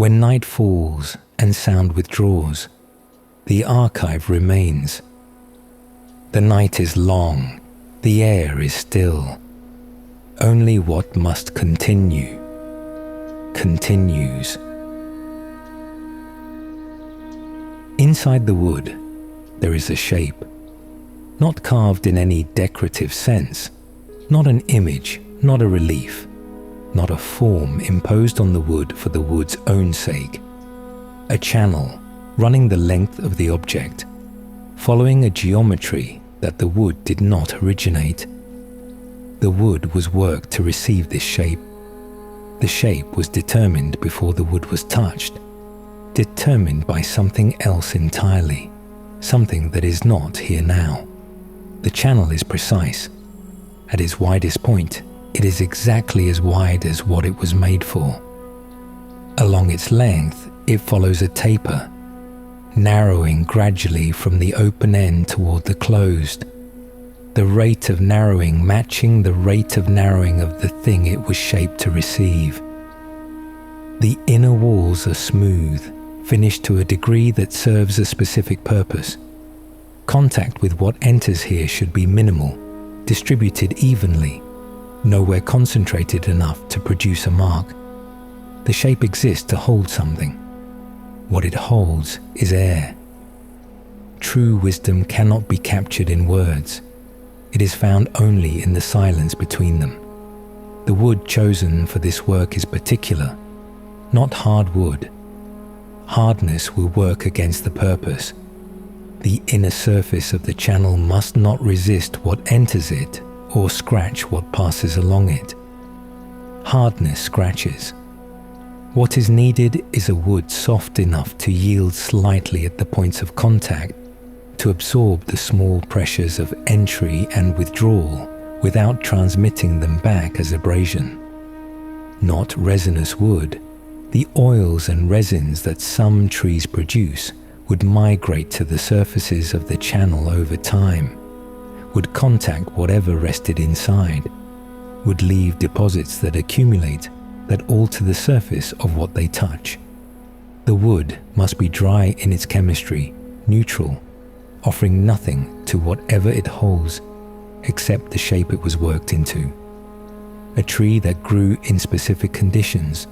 When night falls and sound withdraws, the archive remains. The night is long, the air is still. Only what must continue, continues. Inside the wood, there is a shape, not carved in any decorative sense, not an image, not a relief, not a form imposed on the wood for the wood's own sake. A channel running the length of the object, following a geometry that the wood did not originate. The wood was worked to receive this shape. The shape was determined before the wood was touched, determined by something else entirely, something that is not here now. The channel is precise. At its widest point, it is exactly as wide as what it was made for. Along its length, it follows a taper, narrowing gradually from the open end toward the closed, the rate of narrowing matching the rate of narrowing of the thing it was shaped to receive. The inner walls are smooth, finished to a degree that serves a specific purpose. Contact with what enters here should be minimal, distributed evenly, nowhere concentrated enough to produce a mark. The shape exists to hold something. What it holds is air. True wisdom cannot be captured in words. It is found only in the silence between them. The wood chosen for this work is particular, not hard wood. Hardness will work against the purpose. The inner surface of the channel must not resist what enters it or scratch what passes along it. Hardness scratches. What is needed is a wood soft enough to yield slightly at the points of contact, to absorb the small pressures of entry and withdrawal without transmitting them back as abrasion. Not resinous wood, the oils and resins that some trees produce would migrate to the surfaces of the channel over time, would contact whatever rested inside, would leave deposits that accumulate, that alter the surface of what they touch. The wood must be dry in its chemistry, neutral, offering nothing to whatever it holds except the shape it was worked into. A tree that grew in specific conditions,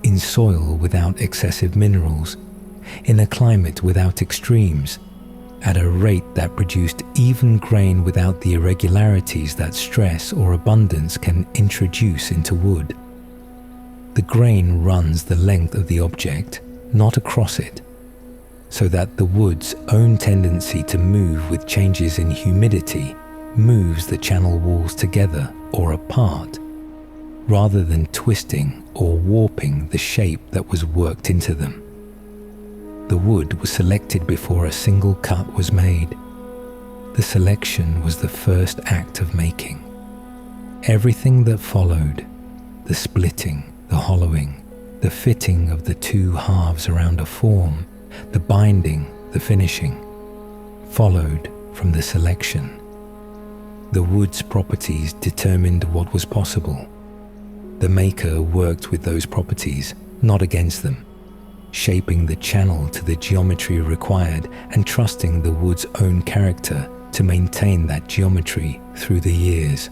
in soil without excessive minerals, in a climate without extremes, at a rate that produced even grain without the irregularities that stress or abundance can introduce into wood. The grain runs the length of the object, not across it, so that the wood's own tendency to move with changes in humidity moves the channel walls together or apart, rather than twisting or warping the shape that was worked into them. The wood was selected before a single cut was made. The selection was the first act of making. Everything that followed, the splitting, the hollowing, the fitting of the two halves around a form, the binding, the finishing, followed from the selection. The wood's properties determined what was possible. The maker worked with those properties, not against them, shaping the channel to the geometry required and trusting the wood's own character to maintain that geometry through the years.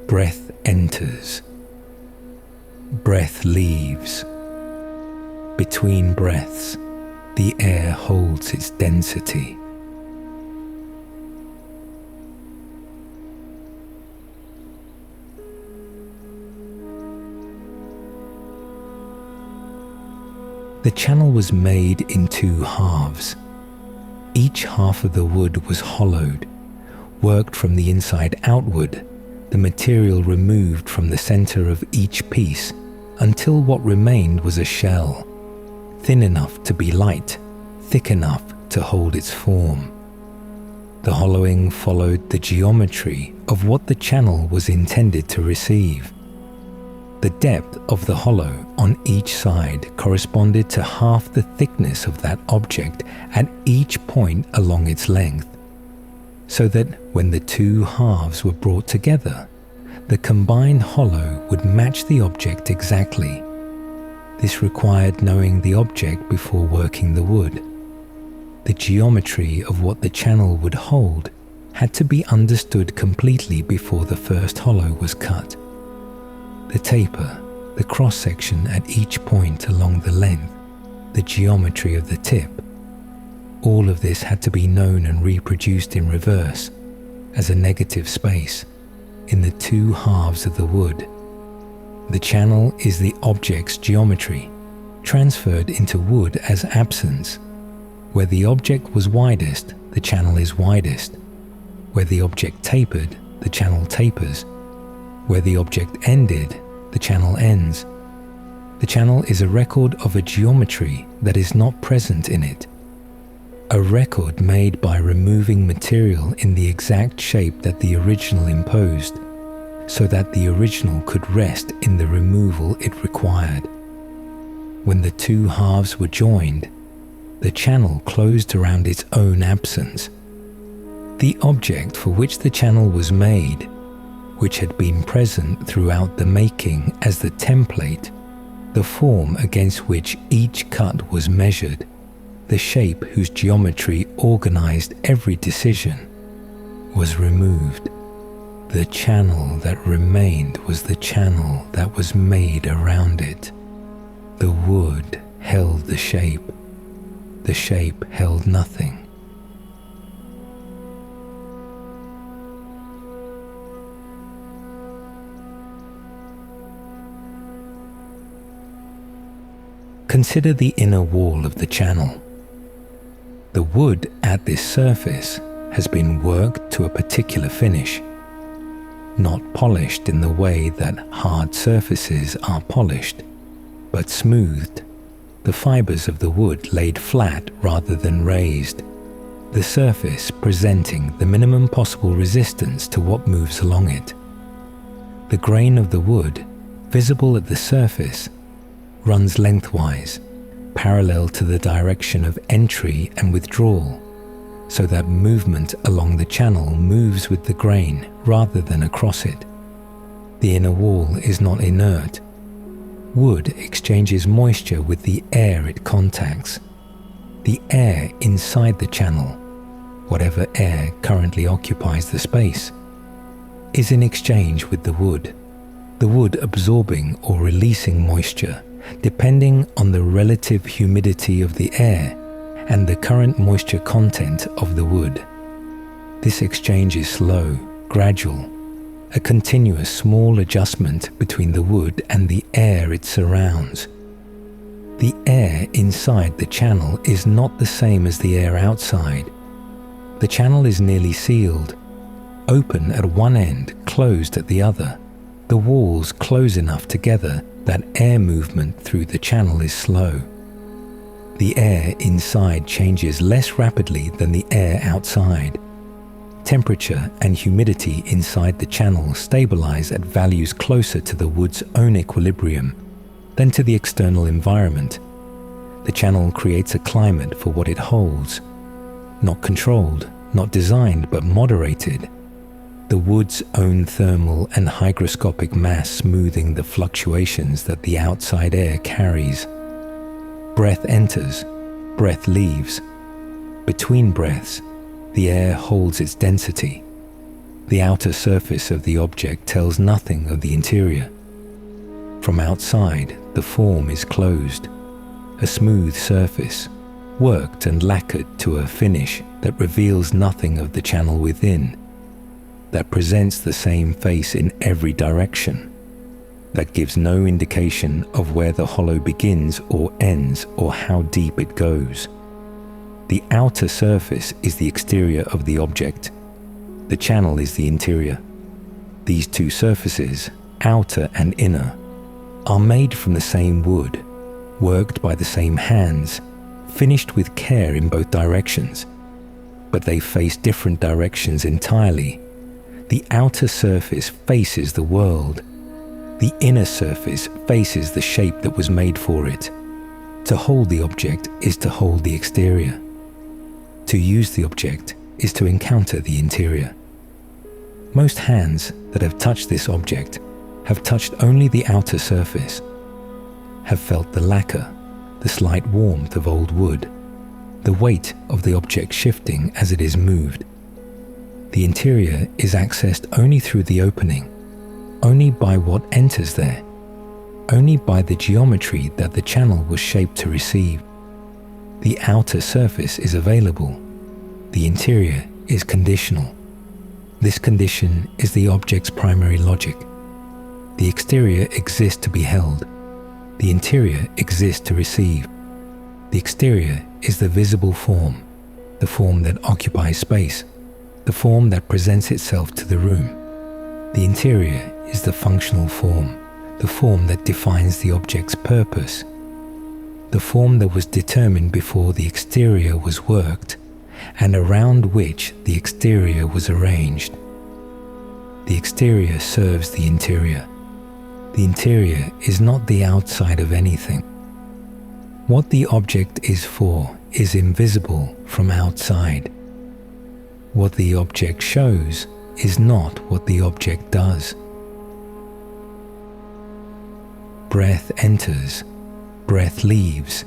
Breath enters. Breath leaves. Between breaths, the air holds its density. The channel was made in two halves. Each half of the wood was hollowed, worked from the inside outward, the material removed from the center of each piece until what remained was a shell, thin enough to be light, thick enough to hold its form. The hollowing followed the geometry of what the channel was intended to receive. The depth of the hollow on each side corresponded to half the thickness of that object at each point along its length, so that when the two halves were brought together, The combined hollow would match the object exactly. This required knowing the object before working the wood. The geometry of what the channel would hold had to be understood completely before the first hollow was cut. The taper, the cross-section at each point along the length, the geometry of the tip, all of this had to be known and reproduced in reverse as a negative space in the two halves of the wood. The channel is the object's geometry, transferred into wood as absence. Where the object was widest, the channel is widest. Where the object tapered, the channel tapers. Where the object ended, the channel ends. The channel is a record of a geometry that is not present in it. A record made by removing material in the exact shape that the original imposed, so that the original could rest in the removal it required. When the two halves were joined, the channel closed around its own absence. The object for which the channel was made, which had been present throughout the making as the template, the form against which each cut was measured, the shape whose geometry organized every decision, was removed. The channel that remained was the channel that was made around it. The wood held the shape. The shape held nothing. Consider the inner wall of the channel. The wood at this surface has been worked to a particular finish, not polished in the way that hard surfaces are polished, but smoothed, the fibers of the wood laid flat rather than raised, the surface presenting the minimum possible resistance to what moves along it. The grain of the wood, visible at the surface, runs lengthwise, parallel to the direction of entry and withdrawal, so that movement along the channel moves with the grain rather than across it. The inner wall is not inert. Wood exchanges moisture with the air it contacts. The air inside the channel, whatever air currently occupies the space, is in exchange with the wood absorbing or releasing moisture depending on the relative humidity of the air and the current moisture content of the wood. This exchange is slow, gradual, a continuous small adjustment between the wood and the air it surrounds. The air inside the channel is not the same as the air outside. The channel is nearly sealed, open at one end, closed at the other. The walls close enough together that air movement through the channel is slow. The air inside changes less rapidly than the air outside. Temperature and humidity inside the channel stabilize at values closer to the wood's own equilibrium than to the external environment. The channel creates a climate for what it holds, not controlled, not designed, but moderated. The wood's own thermal and hygroscopic mass smoothing the fluctuations that the outside air carries. Breath enters, breath leaves. Between breaths, the air holds its density. The outer surface of the object tells nothing of the interior. From outside, the form is closed, a smooth surface, worked and lacquered to a finish that reveals nothing of the channel within, that presents the same face in every direction, that gives no indication of where the hollow begins or ends or how deep it goes. The outer surface is the exterior of the object. The channel is the interior. These two surfaces, outer and inner, are made from the same wood, worked by the same hands, finished with care in both directions, but they face different directions entirely. The outer surface faces the world. The inner surface faces the shape that was made for it. To hold the object is to hold the exterior. To use the object is to encounter the interior. Most hands that have touched this object have touched only the outer surface, have felt the lacquer, the slight warmth of old wood, the weight of the object shifting as it is moved. The interior is accessed only through the opening, only by what enters there, only by the geometry that the channel was shaped to receive. The outer surface is available. The interior is conditional. This condition is the object's primary logic. The exterior exists to be held. The interior exists to receive. The exterior is the visible form, the form that occupies space, the form that presents itself to the room. The interior is the functional form, the form that defines the object's purpose, the form that was determined before the exterior was worked and around which the exterior was arranged. The exterior serves the interior. The interior is not the outside of anything. What the object is for is invisible from outside. What the object shows is not what the object does. Breath enters, breath leaves.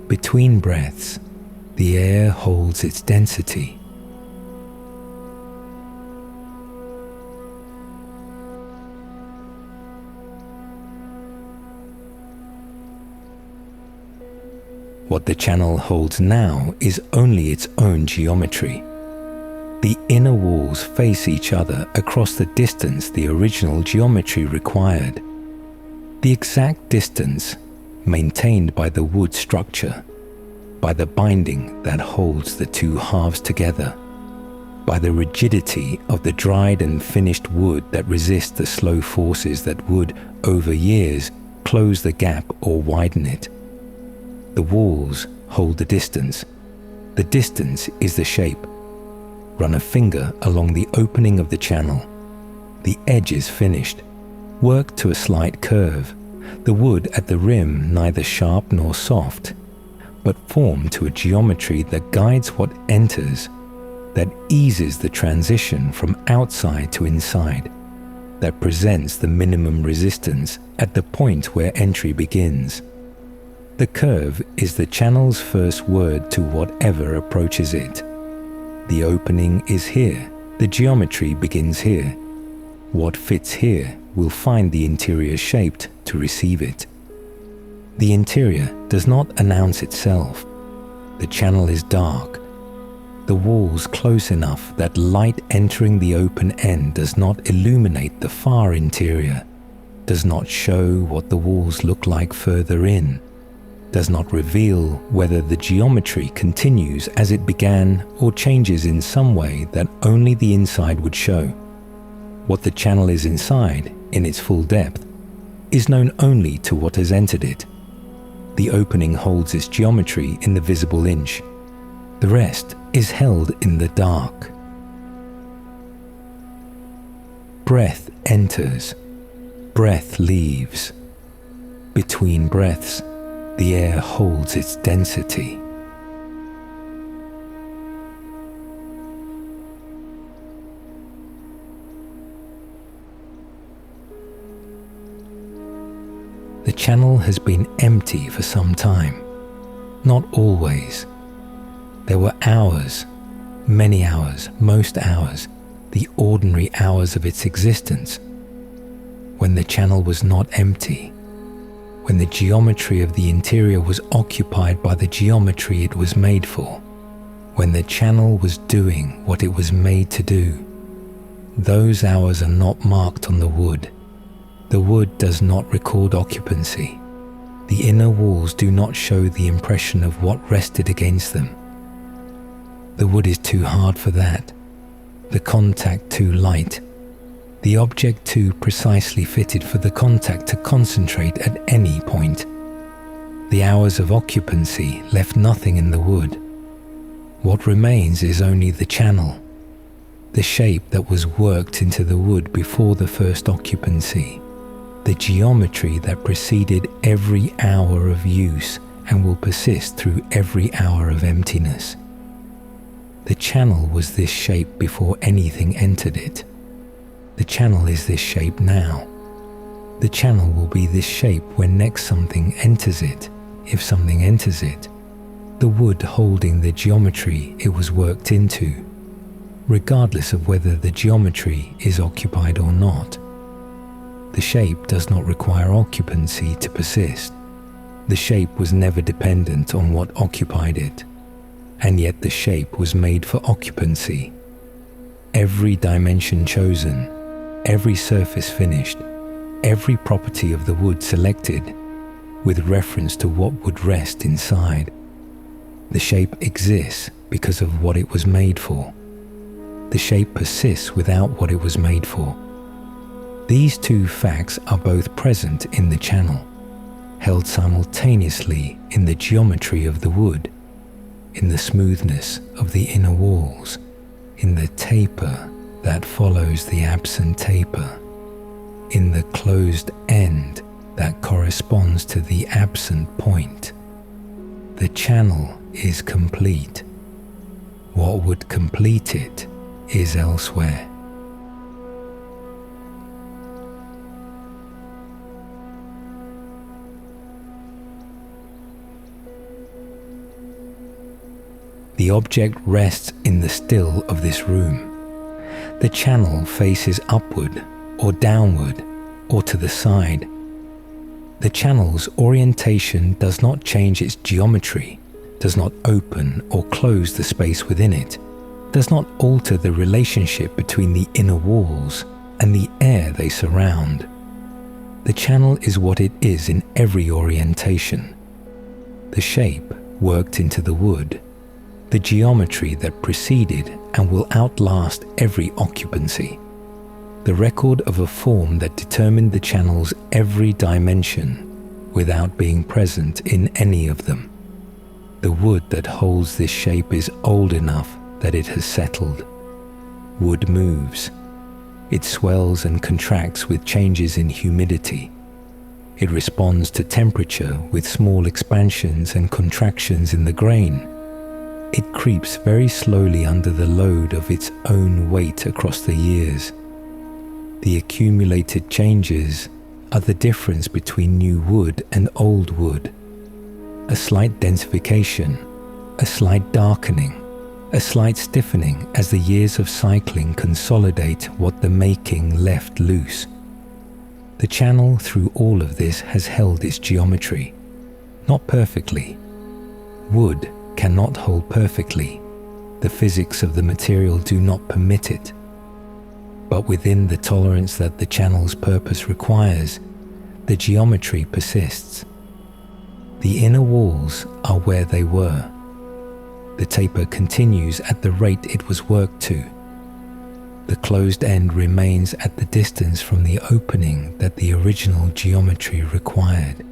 Between breaths, the air holds its density. What the channel holds now is only its own geometry. The inner walls face each other across the distance the original geometry required. The exact distance maintained by the wood structure, by the binding that holds the two halves together, by the rigidity of the dried and finished wood that resists the slow forces that would, over years, close the gap or widen it. The walls hold the distance. The distance is the shape. Run a finger along the opening of the channel. The edge is finished. Work to a slight curve. The wood at the rim neither sharp nor soft, but formed to a geometry that guides what enters, that eases the transition from outside to inside, that presents the minimum resistance at the point where entry begins. The curve is the channel's first word to whatever approaches it. The opening is here. The geometry begins here. What fits here will find the interior shaped to receive it. The interior does not announce itself. The channel is dark. The walls close enough that light entering the open end does not illuminate the far interior, does not show what the walls look like further in, does not reveal whether the geometry continues as it began or changes in some way that only the inside would show. What the channel is inside, in its full depth, is known only to what has entered it. The opening holds its geometry in the visible inch. The rest is held in the dark. Breath enters, breath leaves. Between breaths, the air holds its density. The channel has been empty for some time. Not always. There were hours, many hours, most hours, the ordinary hours of its existence, when the channel was not empty, when the geometry of the interior was occupied by the geometry it was made for, when the channel was doing what it was made to do. Those hours are not marked on the wood. The wood does not record occupancy. The inner walls do not show the impression of what rested against them. The wood is too hard for that, the contact too light, the object too precisely fitted for the contact to concentrate at any point. The hours of occupancy left nothing in the wood. What remains is only the channel, the shape that was worked into the wood before the first occupancy, the geometry that preceded every hour of use and will persist through every hour of emptiness. The channel was this shape before anything entered it. The channel is this shape now. The channel will be this shape when next something enters it, if something enters it. The wood holding the geometry it was worked into, regardless of whether the geometry is occupied or not. The shape does not require occupancy to persist. The shape was never dependent on what occupied it, and yet the shape was made for occupancy. Every dimension chosen, every surface finished, every property of the wood selected, with reference to what would rest inside. The shape exists because of what it was made for. The shape persists without what it was made for. These two facts are both present in the channel, held simultaneously in the geometry of the wood, in the smoothness of the inner walls, in the taper that follows the absent taper, in the closed end that corresponds to the absent point. The channel is complete. What would complete it is elsewhere. The object rests in the still of this room. The channel faces upward or downward or to the side. The channel's orientation does not change its geometry, does not open or close the space within it, does not alter the relationship between the inner walls and the air they surround. The channel is what it is in every orientation. The shape worked into the wood, the geometry that preceded and will outlast every occupancy, the record of a form that determined the channel's every dimension without being present in any of them. The wood that holds this shape is old enough that it has settled. Wood moves. It swells and contracts with changes in humidity. It responds to temperature with small expansions and contractions in the grain. It creeps very slowly under the load of its own weight across the years. The accumulated changes are the difference between new wood and old wood. A slight densification, a slight darkening, a slight stiffening as the years of cycling consolidate what the making left loose. The channel through all of this has held its geometry, not perfectly. Wood cannot hold perfectly. The physics of the material do not permit it. But within the tolerance that the channel's purpose requires, the geometry persists. The inner walls are where they were. The taper continues at the rate it was worked to. The closed end remains at the distance from the opening that the original geometry required.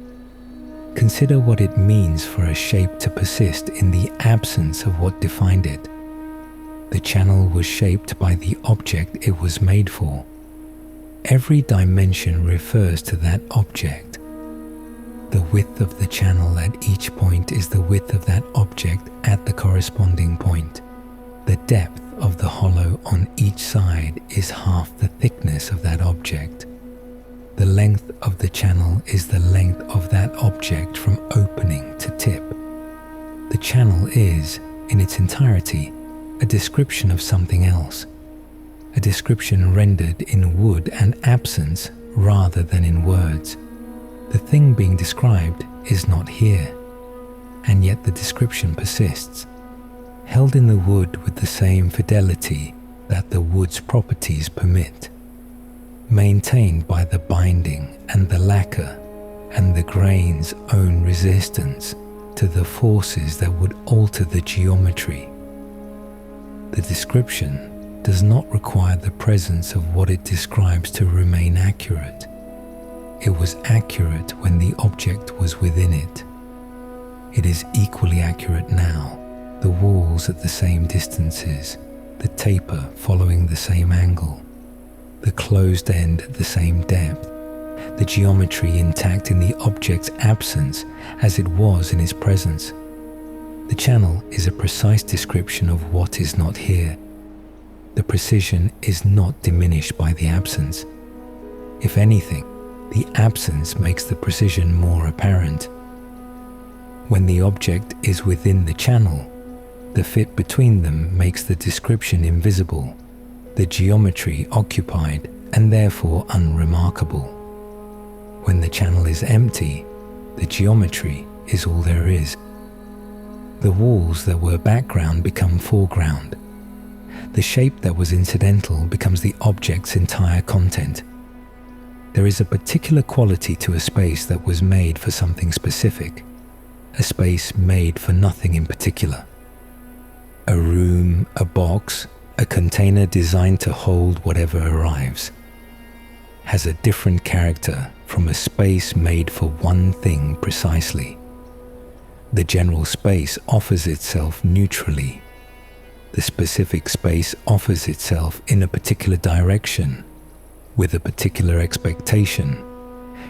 Consider what it means for a shape to persist in the absence of what defined it. The channel was shaped by the object it was made for. Every dimension refers to that object. The width of the channel at each point is the width of that object at the corresponding point. The depth of the hollow on each side is half the thickness of that object. The length of the channel is the length of that object from opening to tip. The channel is, in its entirety, a description of something else, a description rendered in wood and absence rather than in words. The thing being described is not here, and yet the description persists, held in the wood with the same fidelity that the wood's properties permit, maintained by the binding and the lacquer and the grain's own resistance to the forces that would alter the geometry. The description does not require the presence of what it describes to remain accurate. It was accurate when the object was within it. It is equally accurate now, the walls at the same distances, the taper following the same angle, the closed end at the same depth, the geometry intact in the object's absence as it was in its presence. The channel is a precise description of what is not here. The precision is not diminished by the absence. If anything, the absence makes the precision more apparent. When the object is within the channel, the fit between them makes the description invisible, the geometry occupied and therefore unremarkable. When the channel is empty, the geometry is all there is. The walls that were background become foreground. The shape that was incidental becomes the object's entire content. There is a particular quality to a space that was made for something specific, a space made for nothing in particular. A room, a box, a container designed to hold whatever arrives, has a different character from a space made for one thing precisely. The general space offers itself neutrally. The specific space offers itself in a particular direction, with a particular expectation,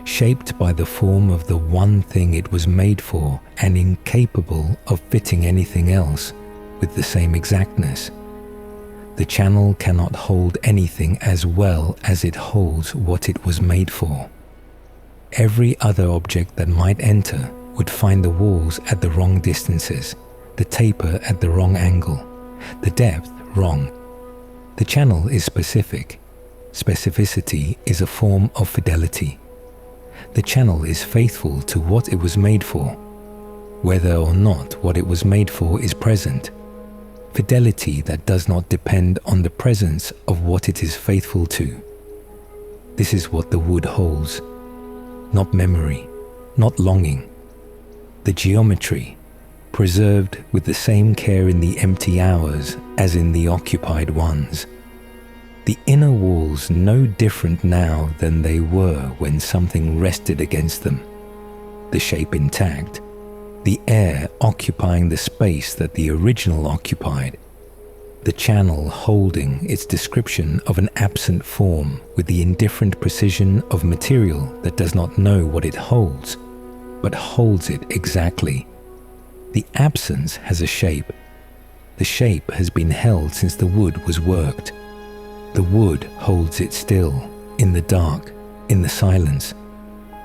shaped by the form of the one thing it was made for and incapable of fitting anything else with the same exactness. The channel cannot hold anything as well as it holds what it was made for. Every other object that might enter would find the walls at the wrong distances, the taper at the wrong angle, the depth wrong. The channel is specific. Specificity is a form of fidelity. The channel is faithful to what it was made for, whether or not what it was made for is present. Fidelity that does not depend on the presence of what it is faithful to. This is what the wood holds. Not memory, not longing. The geometry, preserved with the same care in the empty hours as in the occupied ones. The inner walls no different now than they were when something rested against them. The shape intact, the air occupying the space that the original occupied, the channel holding its description of an absent form with the indifferent precision of material that does not know what it holds, but holds it exactly. The absence has a shape. The shape has been held since the wood was worked. The wood holds it still, in the dark, in the silence,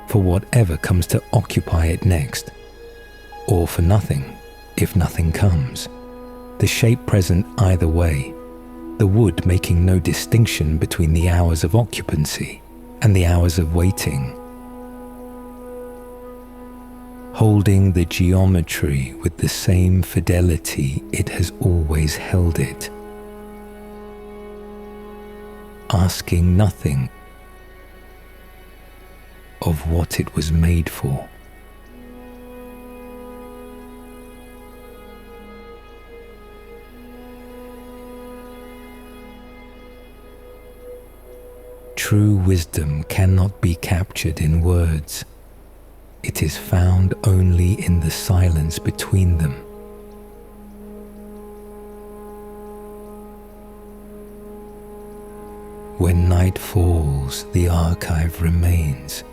for whatever comes to occupy it next. Or for nothing, if nothing comes. The shape present either way, the wood making no distinction between the hours of occupancy and the hours of waiting. Holding the geometry with the same fidelity it has always held it. Asking nothing of what it was made for. True wisdom cannot be captured in words. It is found only in the silence between them. When night falls, the archive remains.